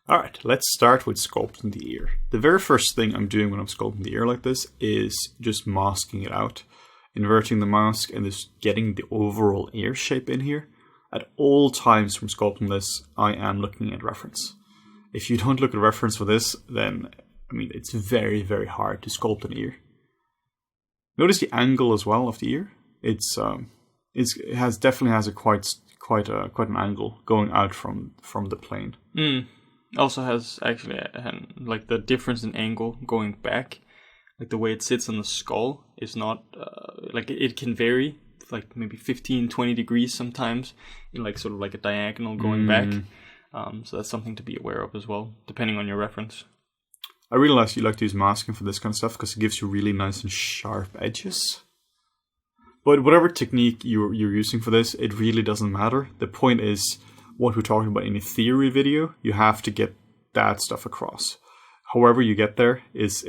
Alright, let's start with sculpting the ear. The very first thing I'm doing when I'm sculpting the ear like this is just masking it out. Inverting the mask and just getting the overall ear shape in here. At all times from sculpting this, I am looking at reference. If you don't look at reference for this, then, it's very, very hard to sculpt an ear. Notice the angle as well of the ear. It definitely has a quite an angle going out from the plane. Also has actually like the difference in angle going back, like the way it sits on the skull is not like it can vary, like maybe 15-20 degrees sometimes, in like sort of like a diagonal going back. So that's something to be aware of as well, depending on your reference. I realize you like to use masking for this kind of stuff because it gives you really nice and sharp edges. But whatever technique you're using for this, it really doesn't matter. The point is, what we're talking about in a theory video, you have to get that stuff across. However you get there is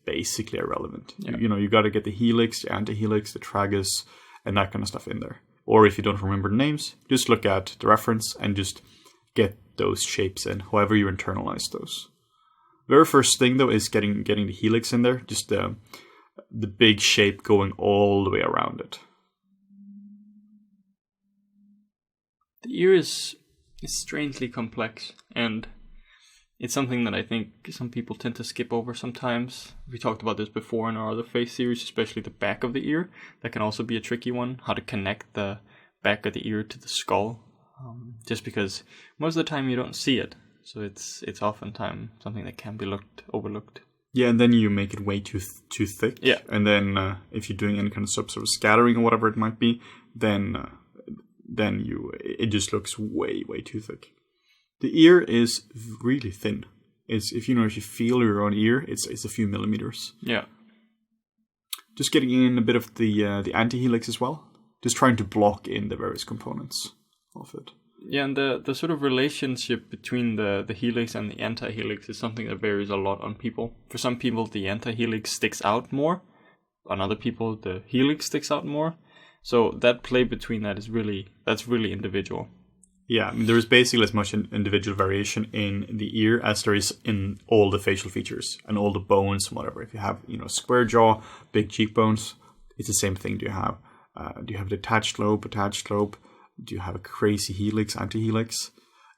basically irrelevant. Yeah. You got to get the helix, the antihelix, the tragus, and that kind of stuff in there. Or if you don't remember the names, just look at the reference and just get those shapes in, however you internalize those. Very first thing though is getting the helix in there, just the big shape going all the way around it. The ear is strangely complex, and it's something that I think some people tend to skip over sometimes. We talked about this before in our other face series, especially the back of the ear. That can also be a tricky one, how to connect the back of the ear to the skull, just because most of the time you don't see it. So it's oftentimes something that can be overlooked. Yeah, and then you make it way too thick. Yeah. And then if you're doing any kind of sort of scattering or whatever it might be, then it just looks way too thick. The ear is really thin. If you feel your own ear, it's a few millimeters. Yeah. Just getting in a bit of the antihelix as well. Just trying to block in the various components of it. Yeah, and the sort of relationship between the helix and the antihelix is something that varies a lot on people. For some people, the antihelix sticks out more. On other people, the helix sticks out more. So that play between that's really individual. Yeah, there is basically as much individual variation in the ear as there is in all the facial features and all the bones and whatever. If you have square jaw, big cheekbones, it's the same thing. Do you have detached lobe, attached lobe? Do you have a crazy helix, antihelix?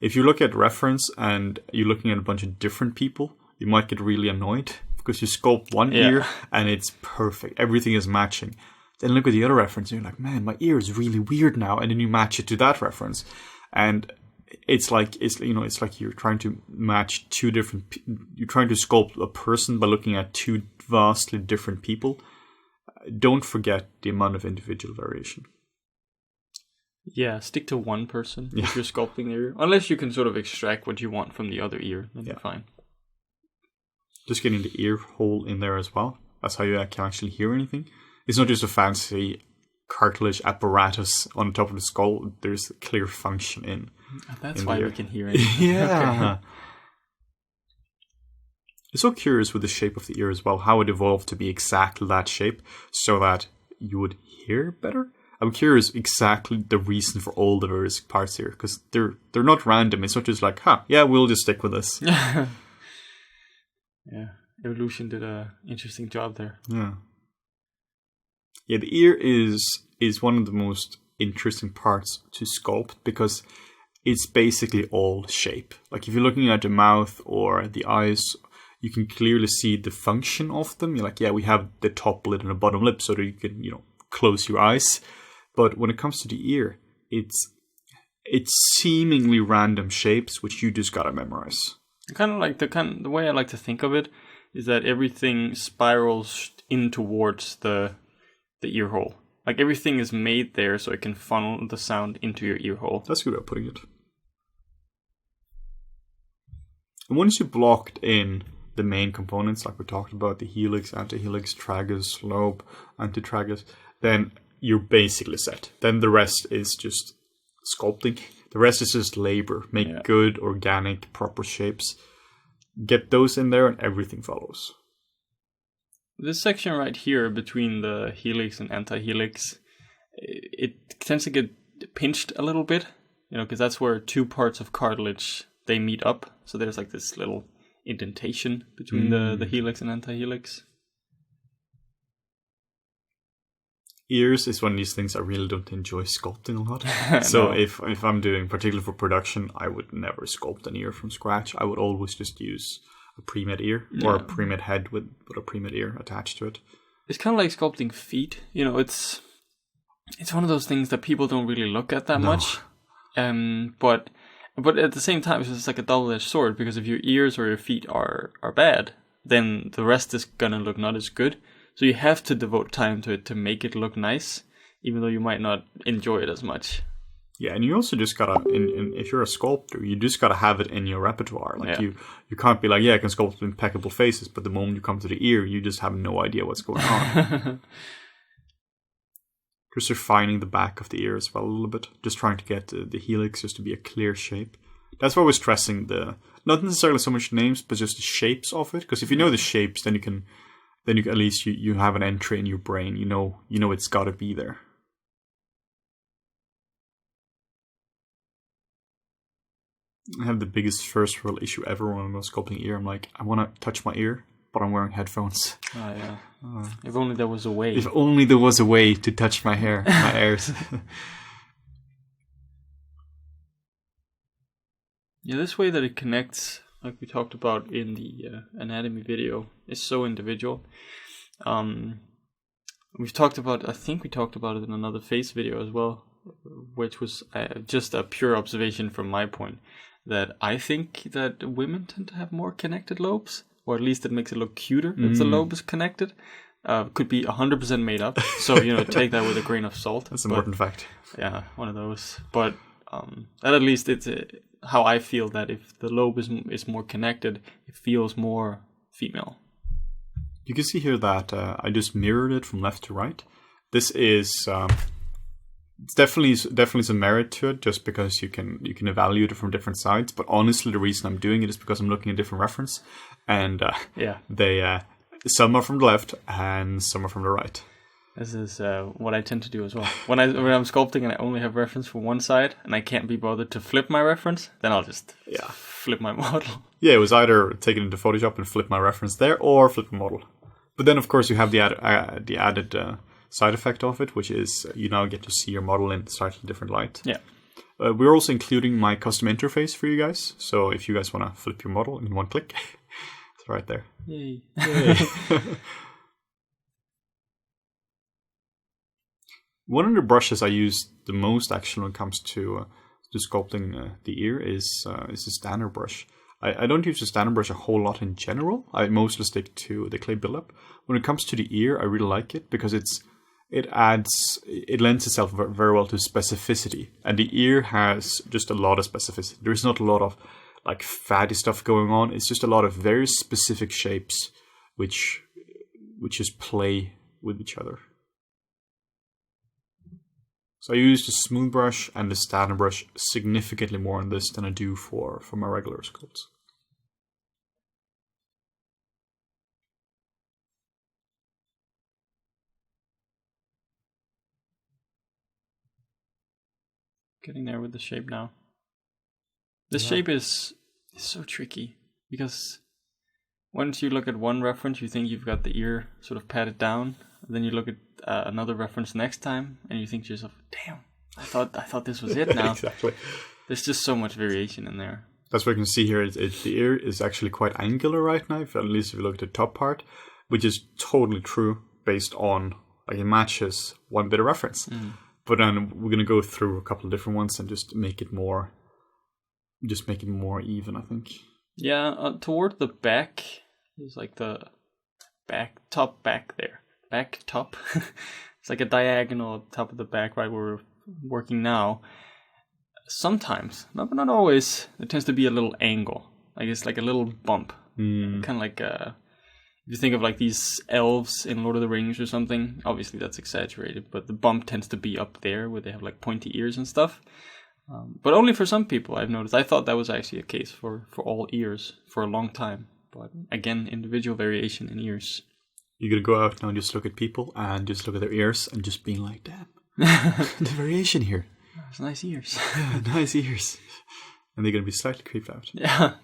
If you look at reference and you're looking at a bunch of different people, you might get really annoyed because you sculpt one ear and it's perfect. Everything is matching. Then look at the other reference and you're like, man, my ear is really weird now. And then you match it to that reference. And it's like you're trying to match you're trying to sculpt a person by looking at two vastly different people. Don't forget the amount of individual variation. Yeah, stick to one person if you're sculpting the ear. Unless you can sort of extract what you want from the other ear, then you're fine. Just getting the ear hole in there as well. That's how you can actually hear anything. It's not just a fancy cartilage apparatus on the top of the skull. There's a clear function in. That's why we can hear it. Yeah. Okay. I'm so curious with the shape of the ear as well, how it evolved to be exactly that shape so that you would hear better. I'm curious exactly the reason for all the various parts here, because they're not random. It's not just like, we'll just stick with this. Yeah, evolution did an interesting job there. Yeah. Yeah, the ear is one of the most interesting parts to sculpt because it's basically all shape. Like if you're looking at the mouth or the eyes, you can clearly see the function of them. You're like, we have the top lid and the bottom lip so that you can, close your eyes. But when it comes to the ear, it's seemingly random shapes which you just gotta memorize. Kind of like the way I like to think of it is that everything spirals in towards the ear hole. Like everything is made there so it can funnel the sound into your ear hole. That's a good way of putting it. And once you blocked in the main components, like we talked about, the helix, antihelix, tragus, lobe, antitragus, then you're basically set. Then the rest is just sculpting. The rest is just labor. Make good, organic, proper shapes. Get those in there and everything follows. This section right here between the helix and antihelix, it tends to get pinched a little bit, because that's where two parts of cartilage they meet up. So there's like this little indentation between the helix and anti-helix. Ears is one of these things I really don't enjoy sculpting a lot. So No. if I'm doing, particularly for production, I would never sculpt an ear from scratch. I would always just use a pre-made ear or a pre-made head with a pre-made ear attached to it. It's kind of like sculpting feet. You know, it's one of those things that people don't really look at that much. But at the same time, it's just like a double-edged sword, because if your ears or your feet are bad, then the rest is gonna look not as good. So you have to devote time to it to make it look nice, even though you might not enjoy it as much. Yeah, and you also just gotta, if you're a sculptor, you just gotta have it in your repertoire. Like you can't be like, I can sculpt impeccable faces, but the moment you come to the ear, you just have no idea what's going on. Just refining the back of the ear as well a little bit, just trying to get the helix just to be a clear shape. That's why we're stressing not necessarily so much names, but just the shapes of it. Because if you know the shapes, then you can at least you have an entry in your brain. You know it's got to be there. I have the biggest first world issue ever when I'm sculpting ear. I'm like, I want to touch my ear, but I'm wearing headphones. Oh yeah. If only there was a way. If only there was a way to touch my hair, my ears. Yeah, this way that it connects, like we talked about in the anatomy video, is so individual. We've talked about, I think we talked about it in another face video as well, which was just a pure observation from my point, that I think that women tend to have more connected lobes, or at least it makes it look cuter if the lobe is connected. Could be 100% made up, so take that with a grain of salt. That's an important fact. Yeah, one of those. But that at least it's how I feel, that if the lobe is more connected, it feels more female. You can see here that I just mirrored it from left to right. This is it's definitely some merit to it, just because you can evaluate it from different sides. But honestly, the reason I'm doing it is because I'm looking at different reference, and they some are from the left and some are from the right. This is what I tend to do as well. When I'm sculpting and I only have reference for one side and I can't be bothered to flip my reference, then I'll just flip my model. Yeah, it was either take it into Photoshop and flip my reference there, or flip the model. But then, of course, you have the added side effect of it, which is you now get to see your model in slightly different light. Yeah. We're also including my custom interface for you guys. So if you guys want to flip your model in one click, it's right there. Yay. One of the brushes I use the most, actually, when it comes to sculpting the ear is a standard brush. I don't use the standard brush a whole lot in general. I mostly stick to the clay buildup. When it comes to the ear, I really like it because it lends itself very well to specificity. And the ear has just a lot of specificity. There's not a lot of like fatty stuff going on. It's just a lot of very specific shapes which just play with each other. So I use the smooth brush and the standard brush significantly more on this than I do for my regular sculpts. Getting there with the shape now. The shape is so tricky, because once you look at one reference, you think you've got the ear sort of patted down. Then you look at another reference next time, and you think to yourself, "Damn, I thought this was it now." Exactly. There's just so much variation in there. That's what you can see here. The ear is actually quite angular right now, at least if you look at the top part, which is totally true based on, like, it matches one bit of reference. But then we're going to go through a couple of different ones and just make it more even, I think. Yeah, toward the back, there's like the top there. Back top. It's like a diagonal at the top of the back, right where we're working now. Sometimes, not always, there tends to be a little angle. Like it's like a little bump. Kind of like if you think of like these elves in Lord of the Rings or something, obviously that's exaggerated, but the bump tends to be up there where they have like pointy ears and stuff. But only for some people, I've noticed. I thought that was actually a case for all ears for a long time. But again, individual variation in ears. You're going to go out now and just look at people and just look at their ears and just being like, damn, the variation here. It's nice ears. Yeah, nice ears. and they're going to be slightly creeped out. Yeah.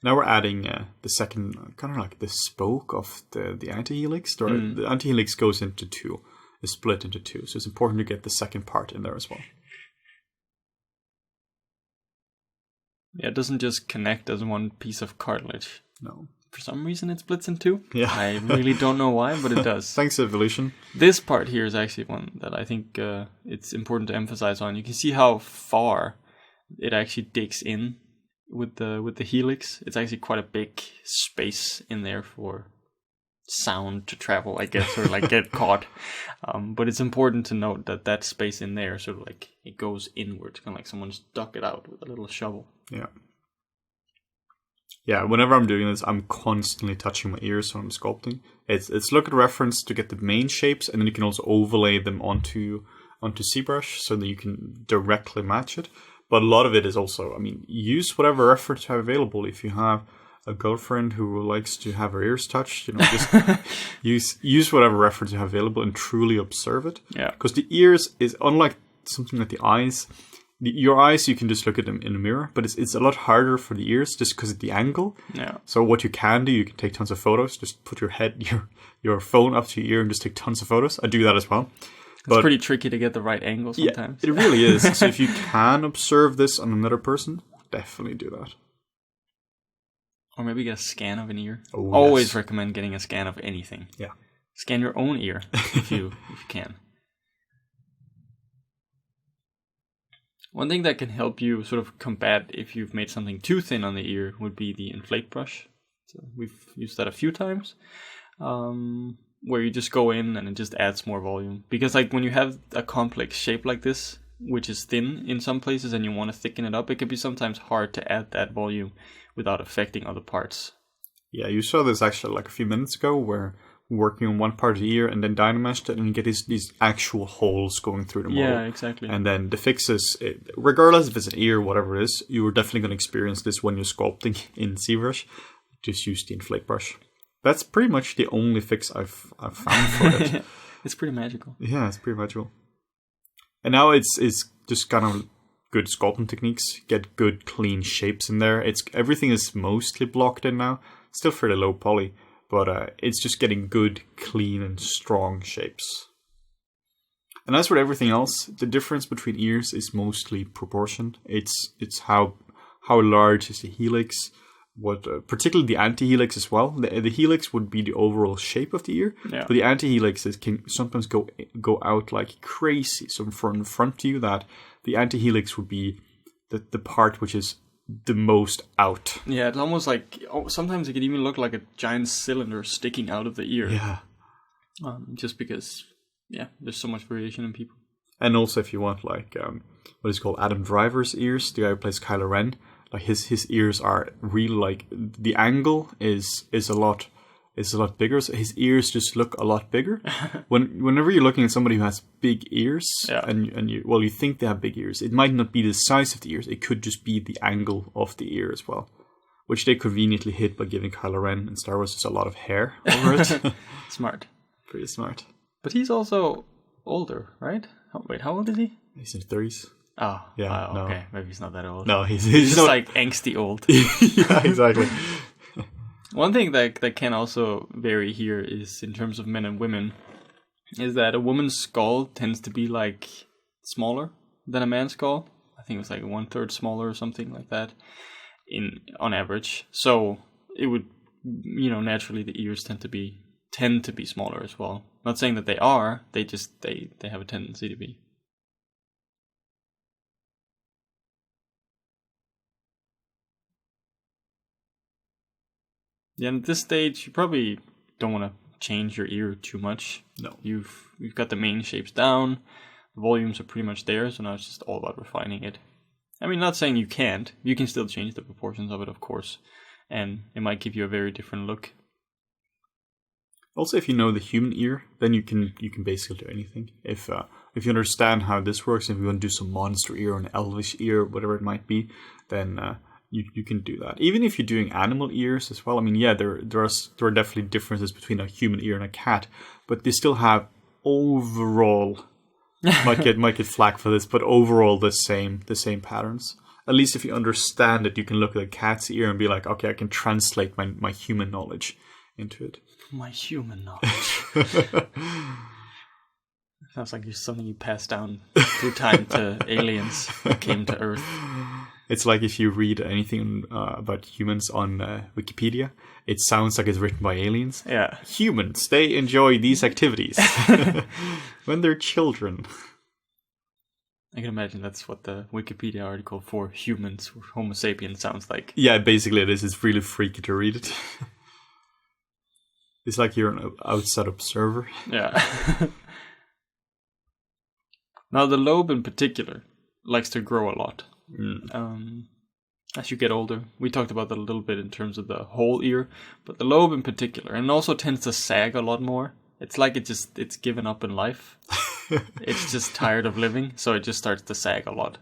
Now we're adding the second, kind of like the spoke of the anti-helix. The anti-helix goes into two, is split into two. So it's important to get the second part in there as well. Yeah, it doesn't just connect as one piece of cartilage. No. For some reason it splits in two. Yeah. I really don't know why, but it does. Thanks to evolution. This part here is actually one that I think it's important to emphasize on. You can see how far it actually digs in with the helix. It's actually quite a big space in there for sound to travel, I guess, or like get caught. But it's important to note that space in there sort of like it goes inwards, kind of like someone's dug it out with a little shovel. Yeah. Yeah, whenever I'm doing this, I'm constantly touching my ears when I'm sculpting. It's look at reference to get the main shapes, and then you can also overlay them onto ZBrush so that you can directly match it. But a lot of it is also, I mean, use whatever reference you have available. If you have a girlfriend who likes to have her ears touched, just use whatever reference you have available and truly observe it. Yeah. Because the ears is unlike something like the eyes. Your eyes, you can just look at them in a mirror, but it's a lot harder for the ears just because of the angle. Yeah. So what you can do, you can take tons of photos. Just put your phone up to your ear and just take tons of photos. I do that as well. It's pretty tricky to get the right angle sometimes. Yeah, it really is. So if you can observe this on another person, definitely do that. Or maybe get a scan of an ear. Oh, Always recommend getting a scan of anything. Yeah. Scan your own ear if you can. One thing that can help you sort of combat if you've made something too thin on the ear would be the inflate brush. So we've used that a few times. Where you just go in and it just adds more volume. Because like when you have a complex shape like this, which is thin in some places and you want to thicken it up, it can be sometimes hard to add that volume without affecting other parts. Yeah, you saw this actually like a few minutes ago where we're working on one part of the ear and then dynameshed it and you get these actual holes going through the model. Yeah, exactly. And then the fixes, regardless if it's an ear or whatever it is, you are definitely going to experience this when you're sculpting in ZBrush. Just use the inflate brush. That's pretty much the only fix I've found for it. It's pretty magical. Yeah, it's pretty magical. And now it's just kind of good sculpting techniques. Get good clean shapes in there. Everything is mostly blocked in now. Still fairly low poly, but it's just getting good, clean, and strong shapes. And as with everything else, the difference between ears is mostly proportion. It's how large is the helix. Particularly the anti-helix as well. The helix would be the overall shape of the ear, yeah. But the anti-helixes can sometimes go out like crazy. So from front to you, that the anti-helix would be the part which is the most out. Yeah, it's almost like sometimes it can even look like a giant cylinder sticking out of the ear. Yeah, just because there's so much variation in people. And also if you want like what is called Adam Driver's ears, the guy who plays Kylo Ren. Like his ears are really like the angle is a lot bigger. So his ears just look a lot bigger. Whenever you're looking at somebody who has big ears, and you think they have big ears, it might not be the size of the ears. It could just be the angle of the ear as well, which they conveniently hit by giving Kylo Ren in Star Wars just a lot of hair over it. Smart, pretty smart. But he's also older, right? Wait, how old is he? He's in his 30s. Oh, yeah. No. Okay, maybe he's not that old. No, he's just not like angsty old. Yeah, exactly. One thing that can also vary here is in terms of men and women, is that a woman's skull tends to be like smaller than a man's skull. I think it was like 1/3 smaller or something like that on average. So it would, naturally the ears tend to be smaller as well. Not saying that they are, they have a tendency to be. Yeah, and at this stage, you probably don't want to change your ear too much. No. You've got the main shapes down, the volumes are pretty much there, so now it's just all about refining it. I mean, not saying you can't. You can still change the proportions of it, of course, and it might give you a very different look. Also, if you know the human ear, then you can basically do anything. If you understand how this works, if you want to do some monster ear or an elvish ear, whatever it might be, then you can do that. Even if you're doing animal ears as well. I mean, yeah, there are definitely differences between a human ear and a cat, but they still have overall might get flack for this, but overall the same patterns. at least if you understand it, you can look at a cat's ear and be like, okay, I can translate my human knowledge into it. My human knowledge. Sounds like you're something you passed down through time to aliens that came to Earth. It's like if you read anything about humans on Wikipedia, it sounds like it's written by aliens. Yeah. Humans, they enjoy these activities when they're children. I can imagine that's what the Wikipedia article for humans, or Homo sapiens, sounds like. Yeah, basically it is. It's really freaky to read it. It's like you're an outside observer. Yeah. Now, the lobe in particular likes to grow a lot. As you get older. We talked about that a little bit in terms of the whole ear, but the lobe in particular, and also tends to sag a lot more. It's like it's given up in life. It's just tired of living, so it just starts to sag a lot.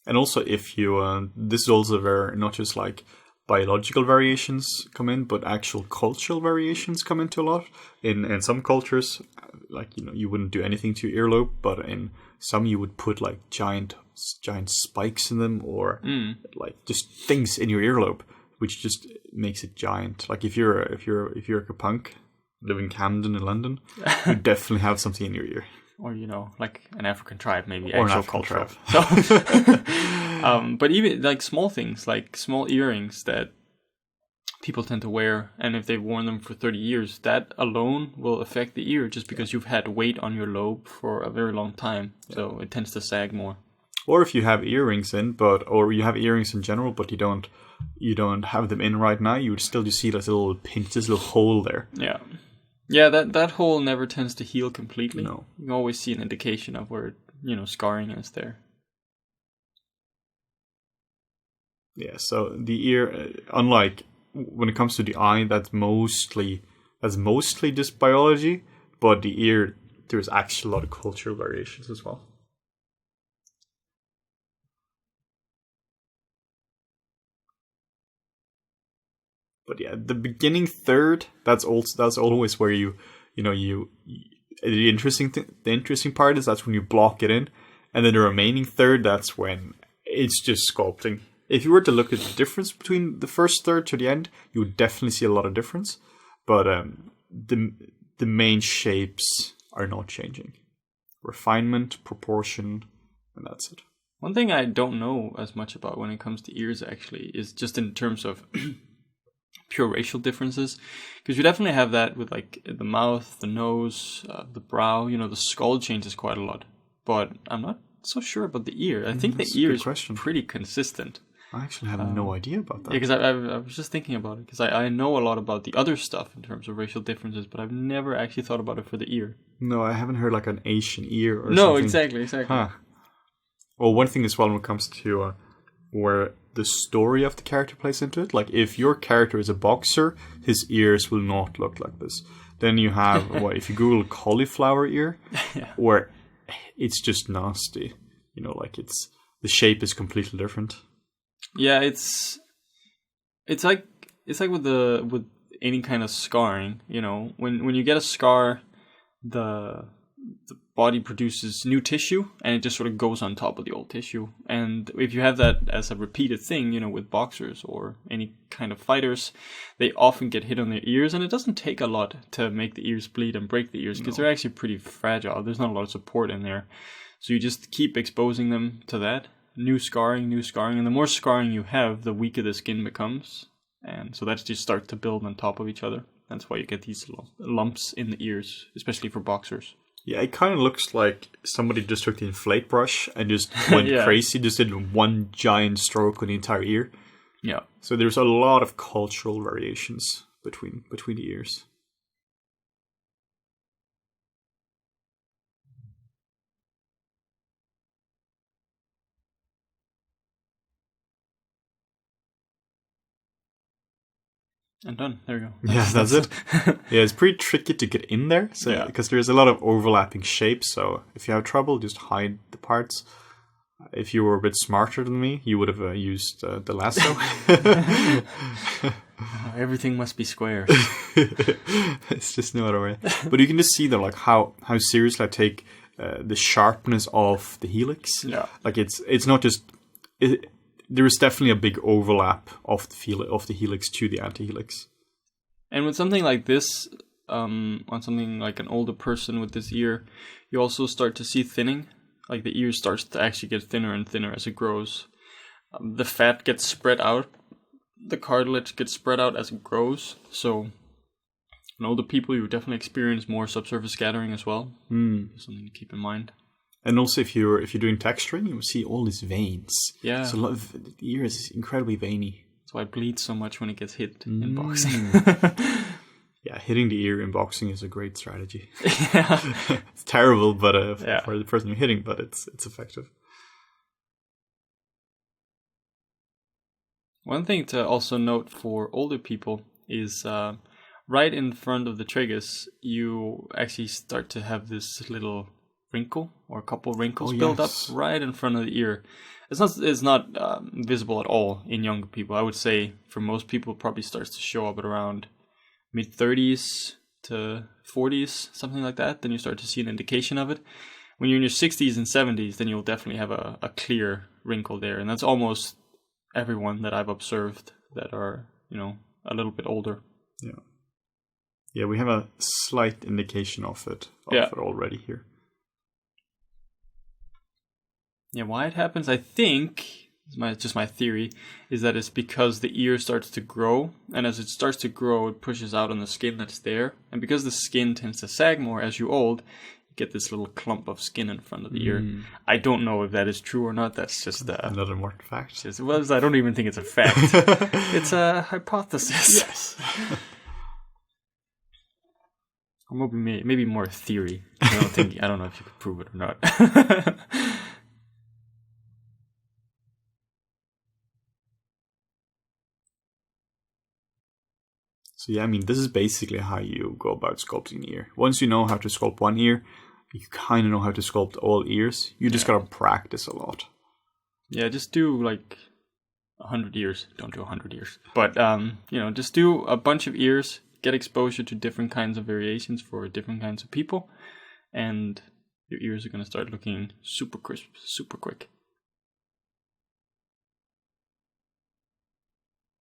And also, if you, this is also where not just like biological variations come in, but actual cultural variations come into a lot. In some cultures, like, you know, you wouldn't do anything to your earlobe, but in some you would put like giant spikes in them, or like just things in your earlobe, which just makes it giant. Like if you're a punk, live in Camden in London, you definitely have something in your ear. Or, you know, like an African tribe, maybe. Or actual an African tribe. So, but even like small things, like small earrings that people tend to wear, and if they've worn them for 30 years, that alone will affect the ear just because you've had weight on your lobe for a very long time. Yeah. So it tends to sag more. Or if you have earrings in, or you have earrings in general, but you don't have them in right now, you would still just see this little pinch, this little hole there. Yeah. Yeah, that hole never tends to heal completely. No. You can always see an indication of where, you know, scarring is there. Yeah, so the ear, unlike when it comes to the eye, that's mostly just biology, but the ear, there's actually a lot of cultural variations as well. But yeah, the beginning third, that's always where the interesting part is that's when you block it in, and then the remaining third, that's when it's just sculpting. If you were to look at the difference between the first third to the end, you would definitely see a lot of difference. But the main shapes are not changing. Refinement, proportion, and that's it. One thing I don't know as much about when it comes to ears actually is just in terms of pure racial differences, because you definitely have that with like the mouth, the nose, the brow. You know, the skull changes quite a lot, but I'm not so sure about the ear. I think the ear is pretty consistent. I actually have no idea about that. Yeah, because I was just thinking about it, because I know a lot about the other stuff in terms of racial differences, but I've never actually thought about it for the ear. No, I haven't heard like an Asian ear or something. No, exactly. Huh. Well, one thing as well when it comes to where the story of the character plays into it, like if your character is a boxer, his ears will not look like this. Then you have, if you Google cauliflower ear, yeah. Where it's just nasty. You know, like the shape is completely different. Yeah, it's like with any kind of scarring, you know, when you get a scar, the body produces new tissue and it just sort of goes on top of the old tissue. And if you have that as a repeated thing, you know, with boxers or any kind of fighters, they often get hit on their ears, and it doesn't take a lot to make the ears bleed and break the ears, because they're actually pretty fragile. There's not a lot of support in there. So you just keep exposing them to that. New scarring, and the more scarring you have, the weaker the skin becomes, and so that just starts to build on top of each other. That's why you get these lumps in the ears, especially for boxers. Yeah, it kind of looks like somebody just took the inflate brush and just went crazy, just did one giant stroke on the entire ear. Yeah. So there's a lot of cultural variations between the ears. And done. There you go. That's it. Yeah, it's pretty tricky to get in there, so because there's a lot of overlapping shapes. So if you have trouble, just hide the parts. If you were a bit smarter than me, you would have used the lasso. Everything must be square. It's just no other way. But you can just see though, like how seriously I take the sharpness of the helix. Yeah. Like it's not just there is definitely a big overlap of the helix to the antihelix. And with something like this, on something like an older person with this ear, you also start to see thinning. Like the ear starts to actually get thinner and thinner as it grows. The fat gets spread out. The cartilage gets spread out as it grows. So in older people, you definitely experience more subsurface scattering as well. Something to keep in mind. And also, if you're doing texturing, you will see all these veins. Yeah. So a lot of the ear is incredibly veiny. That's why it bleeds so much when it gets hit in boxing. Yeah, hitting the ear in boxing is a great strategy. Yeah. It's terrible, but for the person you're hitting, but it's effective. One thing to also note for older people is right in front of the tragus, you actually start to have this little wrinkle or a couple wrinkles build up right in front of the ear. It's not visible at all in younger people. I would say for most people, it probably starts to show up at around mid-30s to 40s, something like that. Then you start to see an indication of it. When you're in your 60s and 70s, then you'll definitely have a clear wrinkle there, and that's almost everyone that I've observed that are a little bit older. Yeah, we have a slight indication of it already here. Yeah, why it happens, I think, just my theory, is that it's because the ear starts to grow, and as it starts to grow, it pushes out on the skin that's there, and because the skin tends to sag more as you old, you get this little clump of skin in front of the ear. I don't know if that is true or not. That's just another more fact. I don't even think it's a fact. It's a hypothesis. Yes. Or maybe more theory. I don't know if you could prove it or not. So yeah, I mean, this is basically how you go about sculpting an ear. Once you know how to sculpt one ear, you kind of know how to sculpt all ears. You just gotta practice a lot. Yeah, just do like 100 ears. Don't do 100 ears. But, just do a bunch of ears, get exposure to different kinds of variations for different kinds of people, and your ears are going to start looking super crisp, super quick.